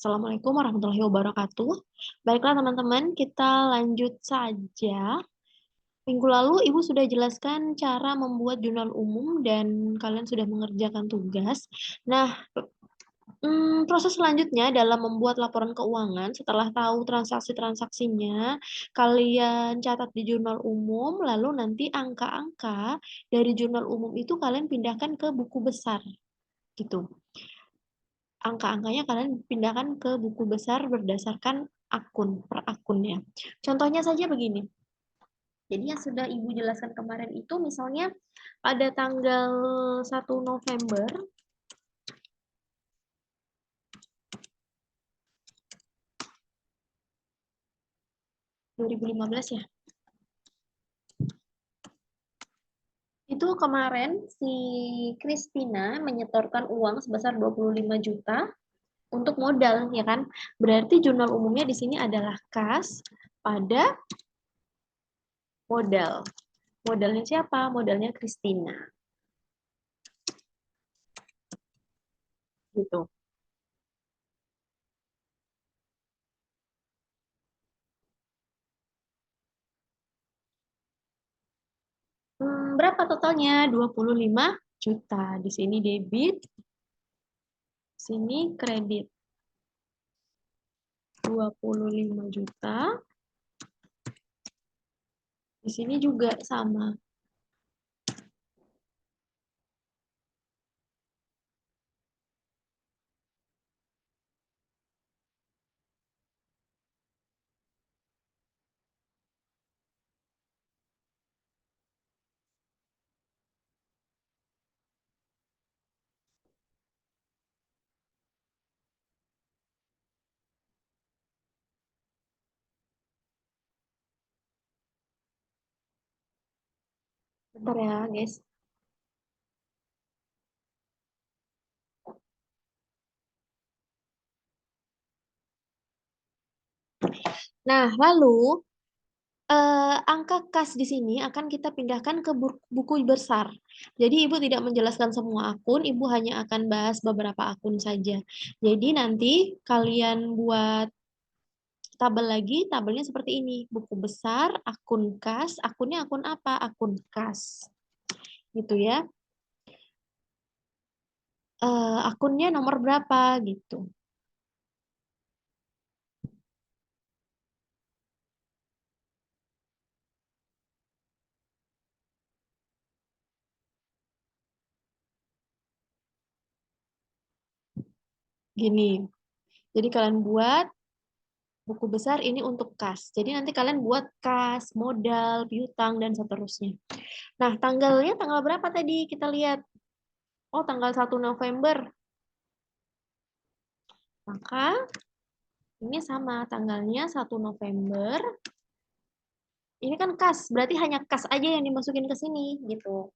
Assalamualaikum warahmatullahi wabarakatuh. Baiklah teman-teman, kita lanjut saja. Minggu lalu Ibu sudah jelaskan cara membuat jurnal umum dan kalian sudah mengerjakan tugas. Nah, proses selanjutnya dalam membuat laporan keuangan, setelah tahu transaksi-transaksinya, kalian catat di jurnal umum, lalu nanti angka-angka dari jurnal umum itu kalian pindahkan ke buku besar, gitu. Angka-angkanya kalian pindahkan ke buku besar berdasarkan akun per akunnya. Contohnya saja begini. Jadi yang sudah Ibu jelaskan kemarin itu misalnya pada tanggal 1 November 2015 ya. Itu kemarin si Christina menyetorkan uang sebesar 25 juta untuk modal, ya kan? Berarti jurnal umumnya di sini adalah kas pada modal. Modalnya siapa? Modalnya Christina. Gitu. Berapa totalnya? 25 juta. Di sini debit, sini kredit. 25 juta. Di sini juga sama. Bentar ya, guys. Nah, lalu angka kas di sini akan kita pindahkan ke buku besar. Jadi Ibu tidak menjelaskan semua akun, Ibu hanya akan bahas beberapa akun saja. Jadi nanti kalian buat tabel lagi, tabelnya seperti ini. Buku besar, akun kas, akunnya akun apa? Akun kas. Gitu ya. Akunnya nomor berapa gitu. Gini. Jadi kalian buat buku besar ini untuk kas. Jadi nanti kalian buat kas, modal, piutang, dan seterusnya. Nah, tanggalnya tanggal berapa tadi kita lihat? Oh, tanggal 1 November. Maka ini sama tanggalnya 1 November. Ini kan kas, berarti hanya kas aja yang dimasukin ke sini gitu.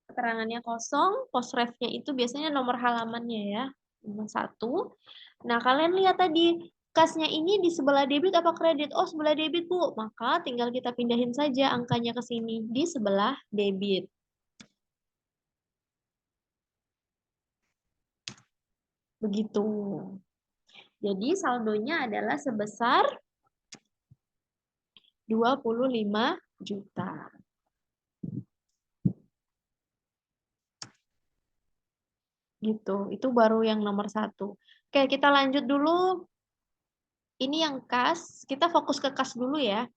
Keterangannya kosong, post ref-nya itu biasanya nomor halamannya ya. Nomor 1. Nah, kalian lihat tadi kasnya ini di sebelah debit apa kredit? Oh, sebelah debit, Bu. Maka tinggal kita pindahin saja angkanya ke sini di sebelah debit. Begitu. Jadi saldonya adalah sebesar 25 juta. Gitu. Itu baru yang nomor 1. Oke, kita lanjut dulu. Ini yang kas. Kita fokus ke kas dulu ya.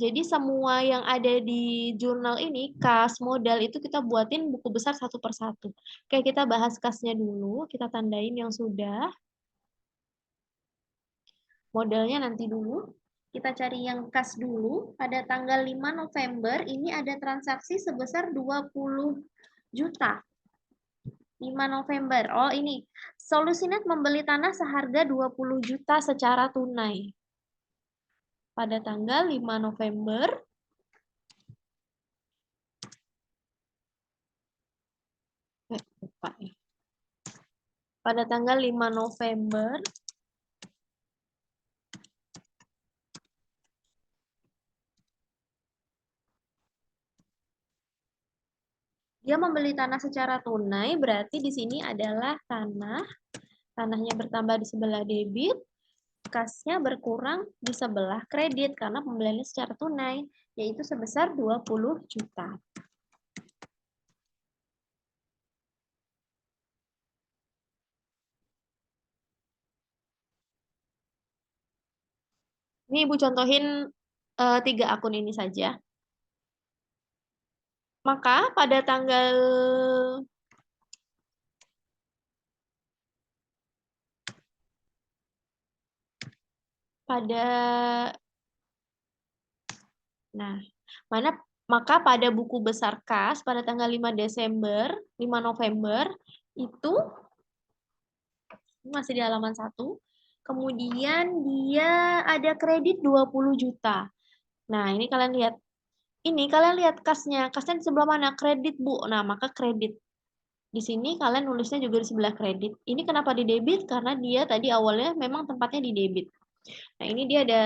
Jadi semua yang ada di jurnal ini, kas, modal, itu kita buatin buku besar satu per satu. Oke, kita bahas kasnya dulu. Kita tandain yang sudah. Modalnya nanti dulu. Kita cari yang kas dulu. Pada tanggal 5 November, ini ada transaksi sebesar 20 juta. 5 November. Oh, ini. Solusinet membeli tanah seharga 20 juta secara tunai. Pada tanggal 5 November. Lupa ya. Pada tanggal 5 November. Dia membeli tanah secara tunai, berarti di sini adalah tanahnya bertambah di sebelah debit, kasnya berkurang di sebelah kredit karena pembeliannya secara tunai, yaitu sebesar 20 juta. Ini Ibu contohin 3 akun ini saja. Maka pada nah, mana maka pada buku besar kas pada tanggal 5 November itu masih di halaman 1. Kemudian dia ada kredit 20 juta. Nah, ini kalian lihat. Ini kalian lihat kasnya. Kasnya di sebelah mana? Kredit, Bu. Nah, maka kredit. Di sini kalian nulisnya juga di sebelah kredit. Ini kenapa di debit? Karena dia tadi awalnya memang tempatnya di debit. Nah, ini dia ada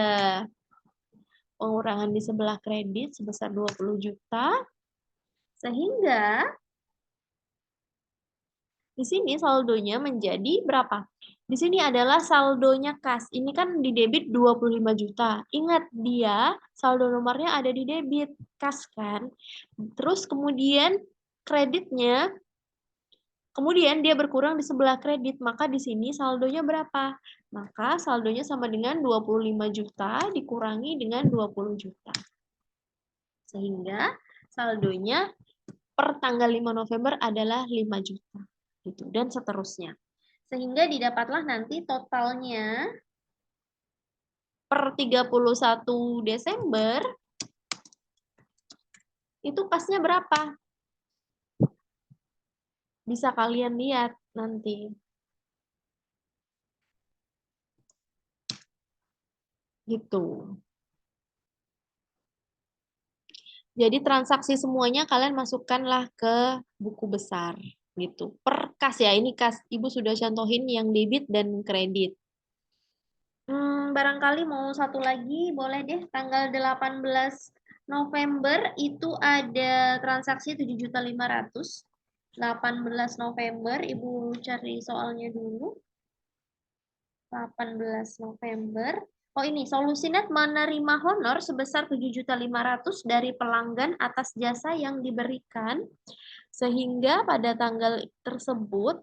pengurangan di sebelah kredit sebesar 20 juta. Sehingga di sini saldonya menjadi berapa? Di sini adalah saldonya kas. Ini kan di debit 25 juta. Ingat, dia saldo nomornya ada di debit. Kas kan. Terus kemudian kreditnya, kemudian dia berkurang di sebelah kredit. Maka di sini saldonya berapa? Maka saldonya sama dengan 25 juta dikurangi dengan 20 juta. Sehingga saldonya per tanggal 5 November adalah 5 juta. Gitu, dan seterusnya. Sehingga didapatlah nanti totalnya per 31 Desember itu kasnya berapa? Bisa kalian lihat nanti. Gitu. Jadi transaksi semuanya kalian masukkanlah ke buku besar gitu. Per kas ya, ini kas. Ibu sudah contohin yang debit dan kredit. Barangkali mau satu lagi, boleh deh. Tanggal 18 November itu ada transaksi 7.500.000. 18 November, Ibu cari soalnya dulu. 18 November. Oh ini, Solusinet menerima honor sebesar 7.500.000 dari pelanggan atas jasa yang diberikan. Sehingga pada tanggal tersebut,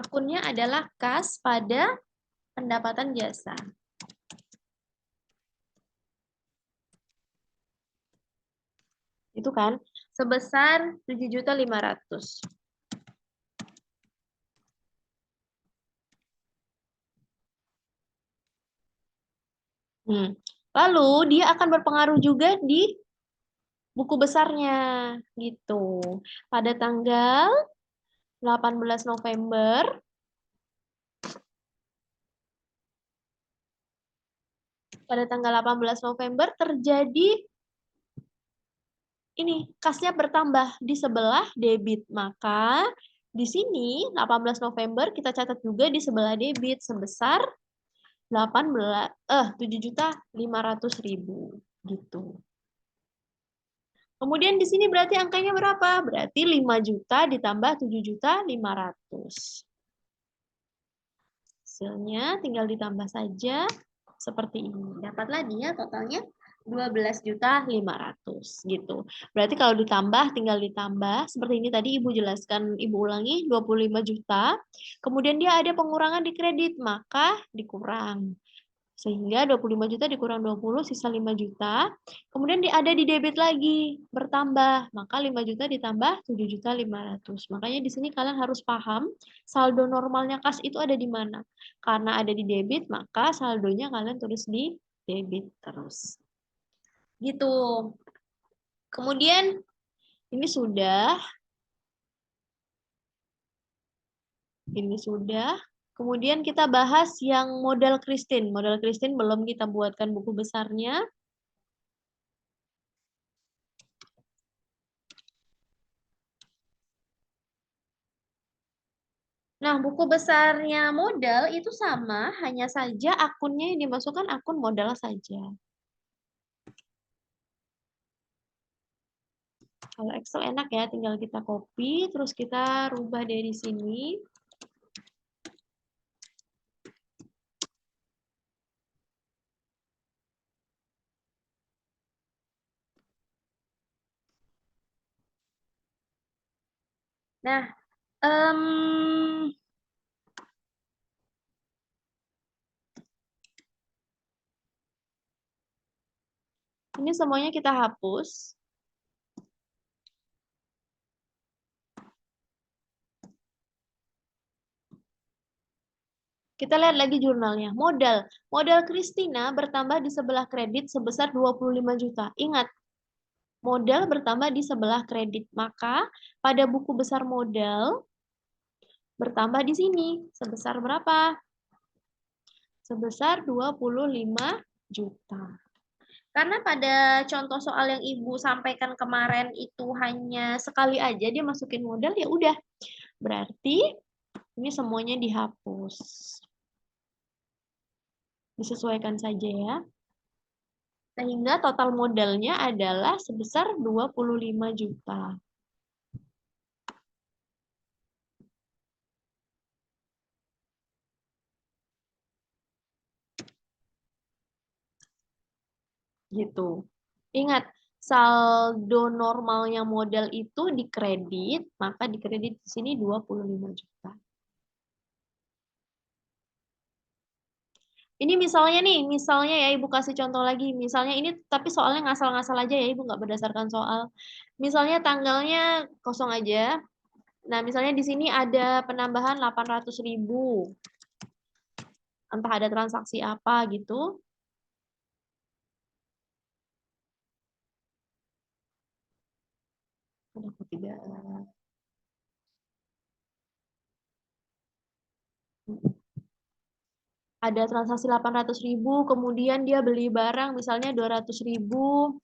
akunnya adalah kas pada pendapatan jasa. Itu kan sebesar 7.500.000. Lalu dia akan berpengaruh juga di buku besarnya gitu. Pada tanggal 18 November terjadi ini kasnya bertambah di sebelah debit. Maka di sini 18 November kita catat juga di sebelah debit sebesar 7.500.000 gitu. Kemudian di sini berarti angkanya berapa? Berarti 5 juta ditambah 7.500.000. Hasilnya tinggal ditambah saja seperti ini. Dapatlah dia totalnya 12.500.000 gitu. Berarti kalau ditambah tinggal ditambah seperti ini tadi Ibu jelaskan, Ibu ulangi 25 juta. Kemudian dia ada pengurangan di kredit, maka dikurang. Sehingga 25 juta dikurang 20, sisa 5 juta. Kemudian ada di debit lagi, bertambah. Maka 5 juta ditambah 7.500.000. Makanya di sini kalian harus paham saldo normalnya kas itu ada di mana. Karena ada di debit, maka saldonya kalian tulis di debit terus. Gitu. Kemudian ini sudah. Ini sudah. Kemudian kita bahas yang modal Christine. Modal Christine belum kita buatkan buku besarnya. Nah, buku besarnya modal itu sama, hanya saja akunnya yang dimasukkan akun modal saja. Kalau Excel enak ya, tinggal kita copy, terus kita rubah dari sini. Nah, ini semuanya kita hapus. Kita lihat lagi jurnalnya. Modal. Modal Christina bertambah di sebelah kredit sebesar 25 juta. Ingat, modal bertambah di sebelah kredit. Maka pada buku besar modal bertambah di sini. Sebesar berapa? Sebesar 25 juta. Karena pada contoh soal yang Ibu sampaikan kemarin itu hanya sekali aja dia masukin modal, ya udah. Berarti ini semuanya dihapus. Disesuaikan saja ya. Sehingga total modalnya adalah sebesar 25 juta. Gitu. Ingat, saldo normalnya modal itu dikredit, maka dikredit di sini 25 juta. Ini misalnya nih, misalnya ya Ibu kasih contoh lagi. Misalnya ini tapi soalnya ngasal-ngasal aja ya Ibu, nggak berdasarkan soal. Misalnya tanggalnya kosong aja. Nah, misalnya di sini ada penambahan 800.000. Entah ada transaksi apa gitu. Kenapa tidak? Ada transaksi 800.000, kemudian dia beli barang misalnya 200.000,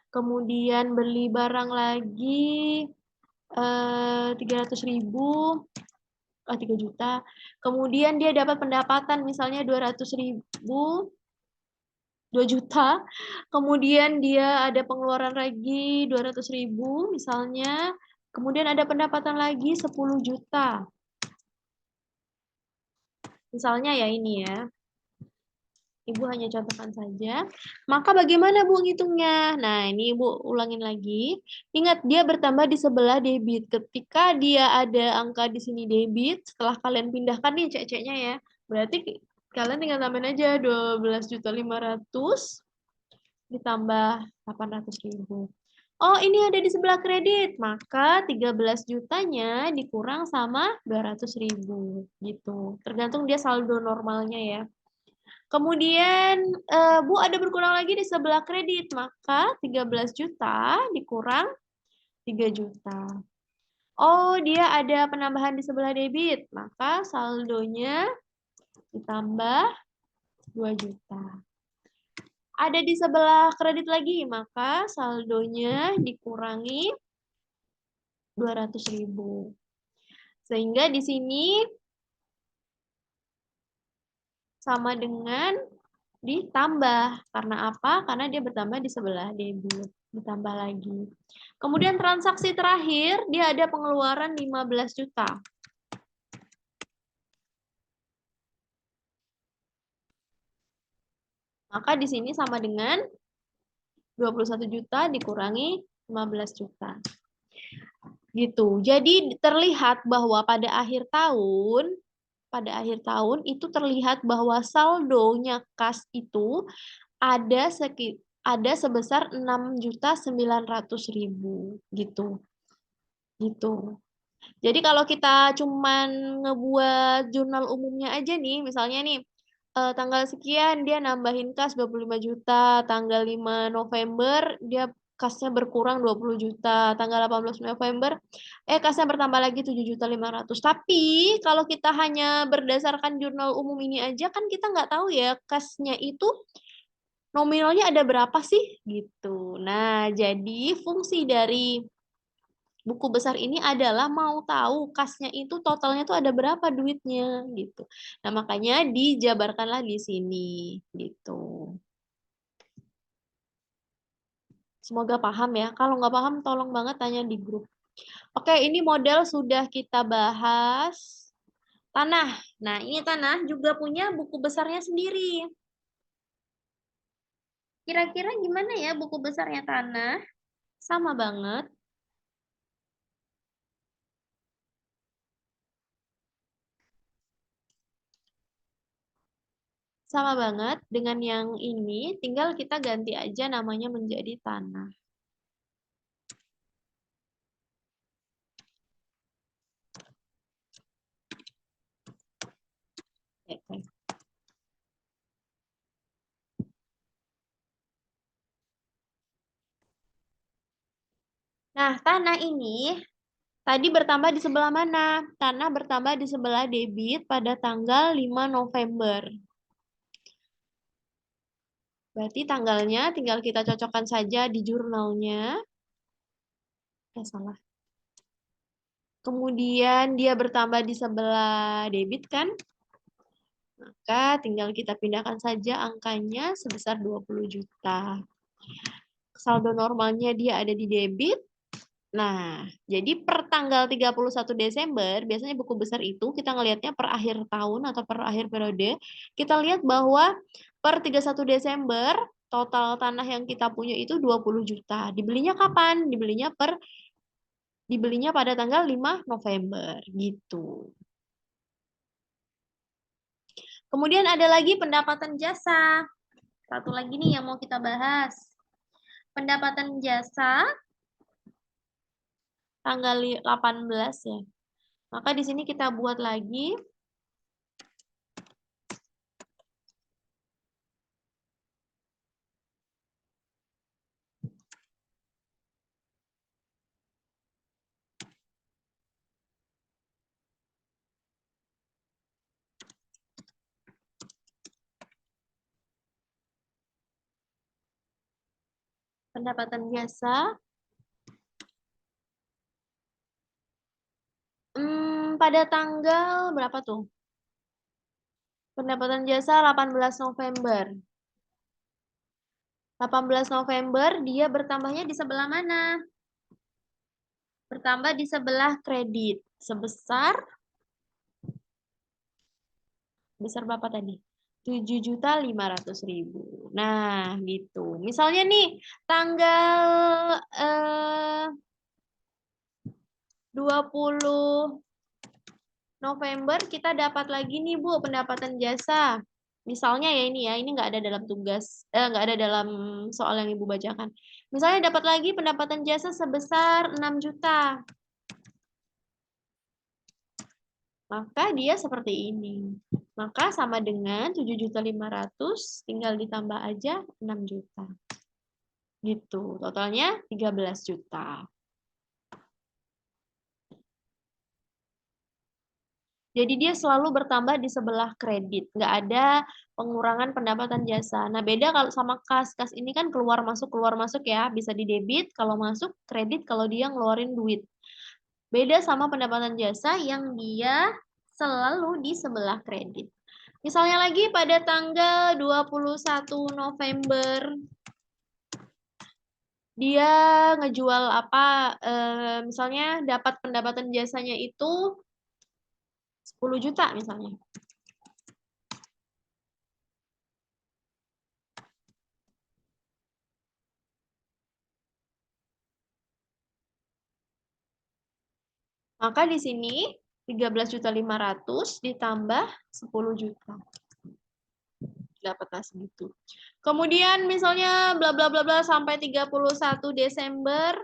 kemudian beli barang lagi 300.000, 3 juta, kemudian dia dapat pendapatan misalnya 200.000, 2 juta, kemudian dia ada pengeluaran lagi 200.000 misalnya, kemudian ada pendapatan lagi 10 juta. Misalnya ya ini ya. Ibu hanya contohkan saja. Maka bagaimana Bu ngitungnya? Nah, ini Ibu ulangin lagi. Ingat, dia bertambah di sebelah debit. Ketika dia ada angka di sini debit, setelah kalian pindahkan nih cek-ceknya ya. Berarti kalian tinggal tambahin aja 12.500.000 ditambah 800.000. Oh, ini ada di sebelah kredit. Maka 13 jutanya dikurang sama 200.000 gitu. Tergantung dia saldo normalnya ya. Kemudian Bu ada berkurang lagi di sebelah kredit, maka 13 juta dikurang 3 juta. Oh, dia ada penambahan di sebelah debit, maka saldonya ditambah 2 juta. Ada di sebelah kredit lagi, maka saldonya dikurangi 200.000. Sehingga di sini sama dengan ditambah. Karena apa? Karena dia bertambah di sebelah debit. Ditambah lagi. Kemudian transaksi terakhir, dia ada pengeluaran 15 juta. Maka di sini sama dengan 21 juta dikurangi 15 juta. Gitu. Jadi terlihat bahwa pada akhir tahun itu terlihat bahwa saldonya kas itu ada sebesar 6.900.000 gitu. Gitu. Jadi kalau kita cuman ngebuat jurnal umumnya aja nih, misalnya nih tanggal sekian dia nambahin kas 25 juta, tanggal 5 November dia kasnya berkurang 20 juta, tanggal 18 November kasnya bertambah lagi 7.500.000. Tapi kalau kita hanya berdasarkan jurnal umum ini aja kan kita nggak tahu ya kasnya itu nominalnya ada berapa sih gitu. Nah, jadi fungsi dari buku besar ini adalah mau tahu kasnya itu totalnya tuh ada berapa duitnya gitu. Nah, makanya dijabarkanlah di sini gitu. Semoga paham ya. Kalau nggak paham tolong banget tanya di grup. Oke, ini model sudah kita bahas. Tanah. Nah, ini tanah juga punya buku besarnya sendiri. Kira-kira gimana ya buku besarnya tanah? Sama banget. Sama banget dengan yang ini, tinggal kita ganti aja namanya menjadi tanah. Oke. Nah, tanah ini tadi bertambah di sebelah mana? Tanah bertambah di sebelah debit pada tanggal 5 November. Berarti tanggalnya tinggal kita cocokkan saja di jurnalnya. Salah. Kemudian dia bertambah di sebelah debit kan? Maka tinggal kita pindahkan saja angkanya sebesar 20 juta. Saldo normalnya dia ada di debit. Nah, jadi per tanggal 31 Desember, biasanya buku besar itu kita ngelihatnya per akhir tahun atau per akhir periode, kita lihat bahwa per 31 Desember, total tanah yang kita punya itu 20 juta. Dibelinya kapan? Dibelinya pada tanggal 5 November, gitu. Kemudian ada lagi pendapatan jasa. Satu lagi nih yang mau kita bahas. Pendapatan jasa tanggal 18 ya. Maka di sini kita buat lagi pendapatan jasa. Pada tanggal berapa tuh? Pendapatan jasa 18 November. 18 November dia bertambahnya di sebelah mana? Bertambah di sebelah kredit. Besar berapa tadi? 7.500.000. Nah, gitu. Misalnya nih, tanggal 20 November kita dapat lagi nih Bu pendapatan jasa. Misalnya ya ini nggak ada dalam nggak ada dalam soal yang Ibu bacakan. Misalnya dapat lagi pendapatan jasa sebesar 6 juta. Maka dia seperti ini. Maka sama dengan 7.500.000 tinggal ditambah aja 6 juta. Gitu. Totalnya 13 juta. Jadi dia selalu bertambah di sebelah kredit, nggak ada pengurangan pendapatan jasa. Nah beda kalau sama kas, kas ini kan keluar masuk ya, bisa di debit kalau masuk, kredit kalau dia ngeluarin duit. Beda sama pendapatan jasa yang dia selalu di sebelah kredit. Misalnya lagi pada tanggal 21 November, dia ngejual apa, misalnya dapat pendapatan jasanya itu 10 juta misalnya. Maka di sini 13.500.000 ditambah 10 juta. Dapatlah segitu. Kemudian misalnya bla bla bla bla sampai 31 Desember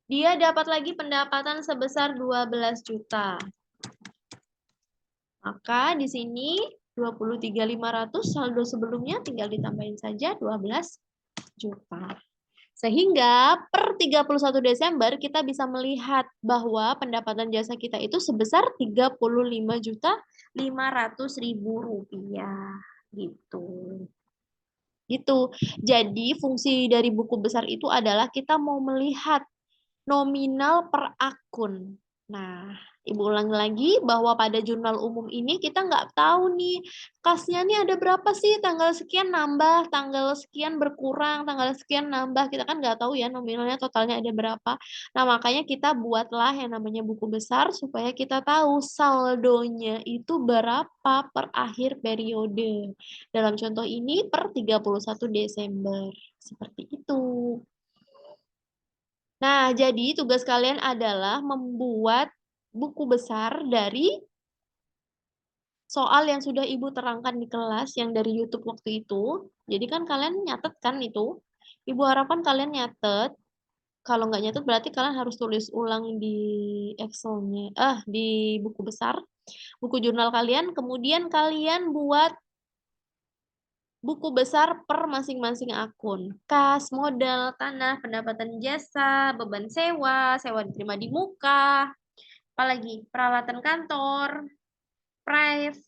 dia dapat lagi pendapatan sebesar 12 juta. Maka di sini 23.500 saldo sebelumnya tinggal ditambahin saja 12 juta. Sehingga per 31 Desember kita bisa melihat bahwa pendapatan jasa kita itu sebesar 35.500.000 rupiah. Gitu. Gitu. Jadi fungsi dari buku besar itu adalah kita mau melihat nominal per akun. Nah, Ibu ulangi lagi bahwa pada jurnal umum ini kita nggak tahu nih, kasnya nih ada berapa sih, tanggal sekian nambah, tanggal sekian berkurang, tanggal sekian nambah. Kita kan nggak tahu ya nominalnya totalnya ada berapa. Nah, makanya kita buatlah yang namanya buku besar supaya kita tahu saldonya itu berapa per akhir periode. Dalam contoh ini per 31 Desember. Seperti itu. Nah, jadi tugas kalian adalah membuat buku besar dari soal yang sudah Ibu terangkan di kelas yang dari YouTube waktu itu. Jadi kan kalian nyatet kan itu. Ibu harapkan kalian nyatet. Kalau nggak nyatet berarti kalian harus tulis ulang di Excel-nya, di buku besar, buku jurnal kalian. Kemudian kalian buat buku besar per masing-masing akun. Kas, modal, tanah, pendapatan jasa, beban sewa, sewa diterima di muka, apalagi peralatan kantor, price,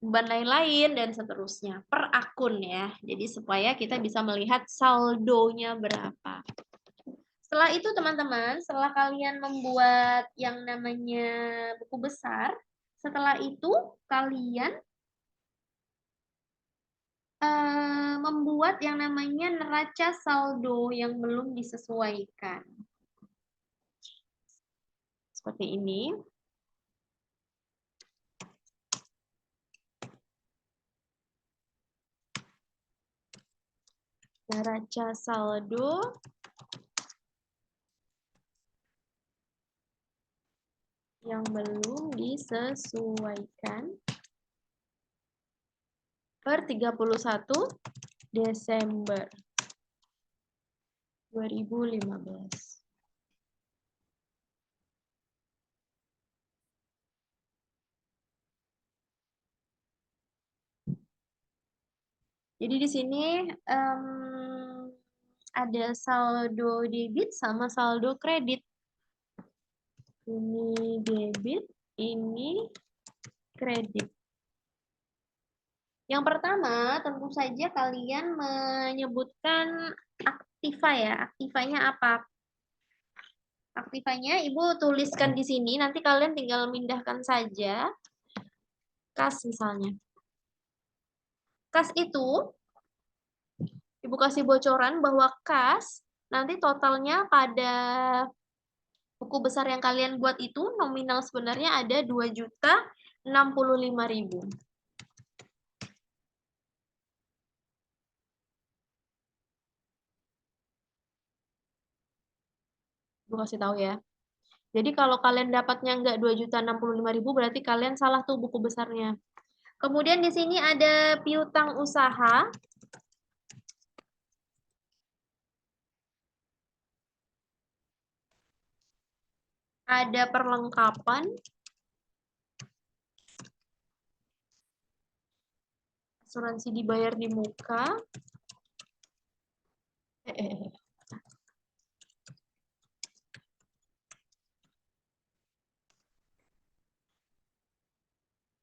beban lain-lain, dan seterusnya. Per akun ya. Jadi supaya kita bisa melihat saldonya berapa. Setelah itu teman-teman, setelah kalian membuat yang namanya buku besar, setelah itu kalian membuat yang namanya neraca saldo yang belum disesuaikan. Seperti ini. Neraca saldo yang belum disesuaikan per 31 Desember 2015. Jadi di sini ada saldo debit sama saldo kredit. Ini debit, ini kredit. Yang pertama, tentu saja kalian menyebutkan aktiva ya. Aktivanya apa? Aktivanya Ibu tuliskan di sini, nanti kalian tinggal mindahkan saja. Kas misalnya. Kas itu, Ibu kasih bocoran bahwa kas nanti totalnya pada buku besar yang kalian buat itu nominal sebenarnya ada 2.065.000. Ibu kasih tahu ya. Jadi kalau kalian dapatnya nggak 2.065.000 berarti kalian salah tuh buku besarnya. Kemudian di sini ada piutang usaha. Ada perlengkapan. Asuransi dibayar di muka.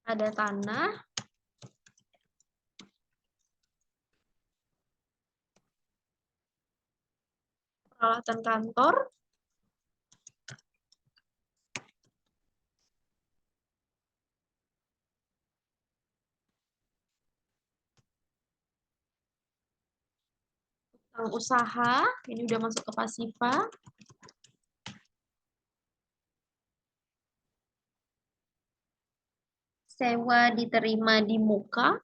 Ada tanah. Peralatan kantor. Usaha, ini udah masuk ke pasifa. Sewa diterima di muka.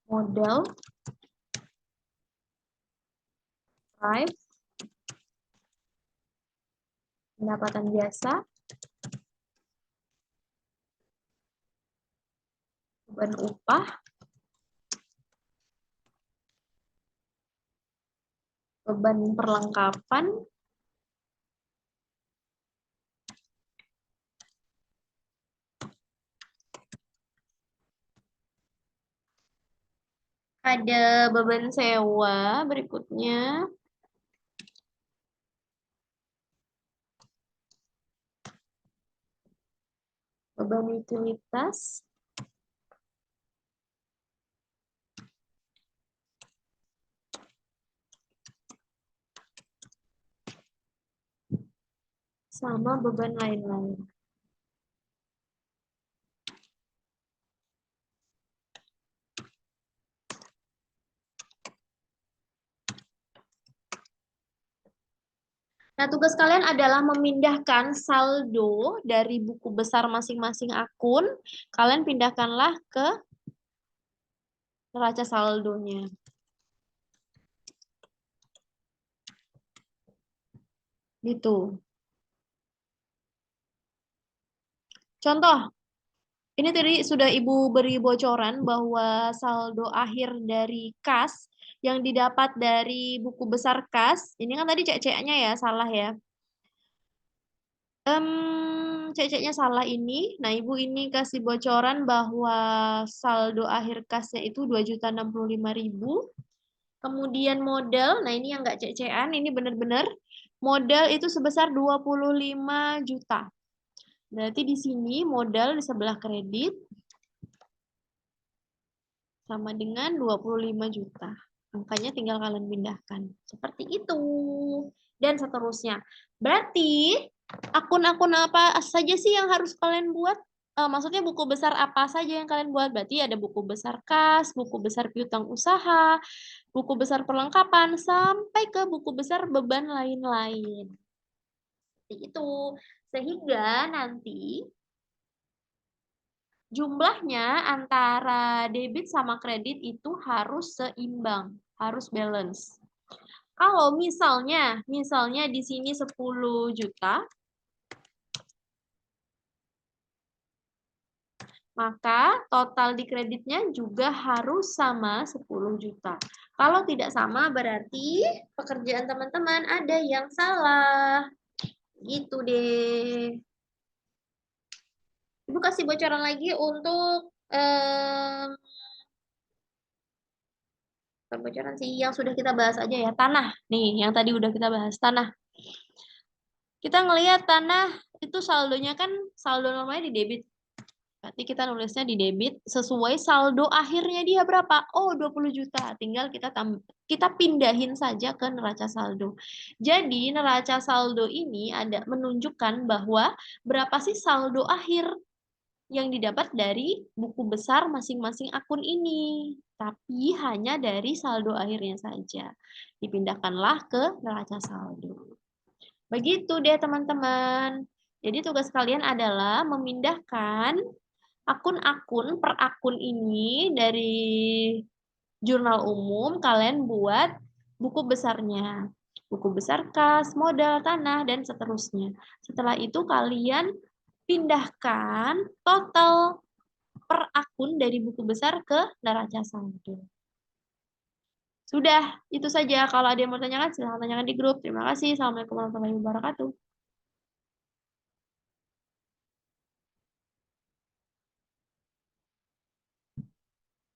Modal. Price. Pendapatan jasa. Beban upah. Beban perlengkapan. Ada beban sewa berikutnya. beban utilitas sama beban lain-lain. Nah, tugas kalian adalah memindahkan saldo dari buku besar masing-masing akun. Kalian pindahkanlah ke neraca saldonya. Gitu. Contoh, ini tadi sudah Ibu beri bocoran bahwa saldo akhir dari kas yang didapat dari buku besar kas, ini kan tadi cek-ceknya ya, salah ya. Cek-ceknya salah ini. Nah, Ibu ini kasih bocoran bahwa saldo akhir kasnya itu 2.065.000. Kemudian modal, nah ini yang nggak cek-cekan, ini benar-benar modal itu sebesar 25 juta. Berarti di sini modal di sebelah kredit sama dengan 25 juta. Angkanya tinggal kalian pindahkan. Seperti itu. Dan seterusnya. Berarti akun-akun apa saja sih yang harus kalian buat? Maksudnya buku besar apa saja yang kalian buat? Berarti ada buku besar kas, buku besar piutang usaha, buku besar perlengkapan, sampai ke buku besar beban lain-lain. Seperti itu. Sehingga nanti jumlahnya antara debit sama kredit itu harus seimbang, harus balance. Kalau misalnya di sini 10 juta, maka total di kreditnya juga harus sama 10 juta. Kalau tidak sama berarti pekerjaan teman-teman ada yang salah. Gitu deh. Ibu kasih bocoran lagi untuk bocoran sih yang sudah kita bahas aja ya. Tanah. Nih, yang tadi udah kita bahas tanah. Kita ngelihat tanah itu saldonya kan saldo namanya di debit. Berarti kita nulisnya di debit sesuai saldo akhirnya dia berapa? Oh, 20 juta. Tinggal kita pindahin saja ke neraca saldo. Jadi, neraca saldo ini ada menunjukkan bahwa berapa sih saldo akhir yang didapat dari buku besar masing-masing akun ini. Tapi hanya dari saldo akhirnya saja. Dipindahkanlah ke neraca saldo. Begitu deh teman-teman. Jadi tugas kalian adalah memindahkan akun-akun per akun ini dari jurnal umum kalian buat buku besarnya. Buku besar kas, modal, tanah, dan seterusnya. Setelah itu kalian pindahkan total per akun dari buku besar ke neraca saldo. Sudah, itu saja. Kalau ada yang mau tanyakan, silahkan tanyakan di grup. Terima kasih. Assalamualaikum warahmatullahi wabarakatuh.